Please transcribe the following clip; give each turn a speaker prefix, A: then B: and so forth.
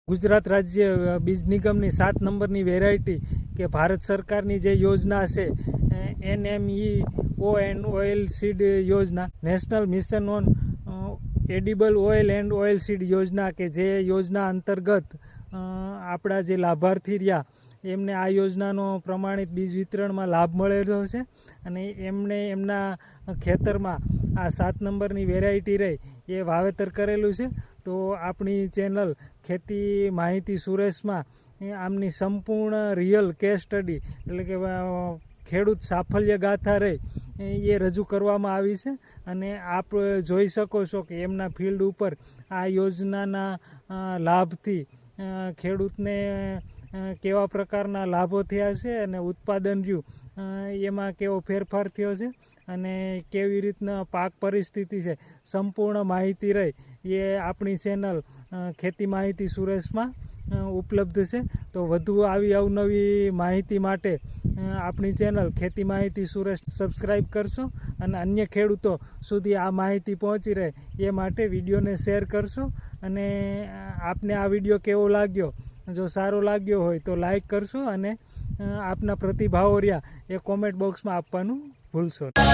A: ગુજરાત રાજ્ય બીજ નિગમની 7 નંબરની વેરાયટી કે ભારત સરકારની જે યોજના છે NMEO એન્ડ ઓઇલ સીડ યોજના, national mission on edible oil and oil seed યોજના, કે જે યોજના અંતર્ગત આપણા જે લાભાર્થી રહ્યા એમને આ યોજનાનો પ્રમાણિત બીજ વિતરણમાં લાભ મળેલો છે અને એમણે એમના ખેતરમાં આ 7 નંબરની વેરાયટી રહી એ વાવેતર કરેલું છે. તો આપણી ચેનલ ખેતી માહિતી સુરેશમાં આમની સંપૂર્ણ રિયલ કેસ સ્ટડી એટલે કે ખેડૂત સાફલ્ય ગાથા રહી એ રજૂ કરવામાં આવી છે અને આપ જોઈ શકો છો કે એમના ફિલ્ડ ઉપર આ યોજનાના લાભથી ખેડૂતને કેવા પ્રકારના લાભો થયા છે અને ઉત્પાદન રહ્યું એમાં કેવો ફેરફાર થયો છે અને કેવી રીતના પાક પરિસ્થિતિ છે, સંપૂર્ણ માહિતી રહી એ આપણી ચેનલ ખેતી માહિતી સુરેશમાં ઉપલબ્ધ છે. તો વધુ આવી અવનવી માહિતી માટે આપણી ચેનલ ખેતી માહિતી સુરેશ સબસ્ક્રાઈબ કરશો અને અન્ય ખેડૂતો સુધી આ માહિતી પહોંચી રહે એ માટે વિડીયોને શેર કરશો. અને આપને આ વિડીયો કેવો લાગ્યો, જો સારો લાગ્યો હોય તો લાઈક કરશો અને આપના પ્રતિભાવો રહ્યા એ કોમેન્ટ બોક્સમાં આપવાનું ભૂલશો નહીં.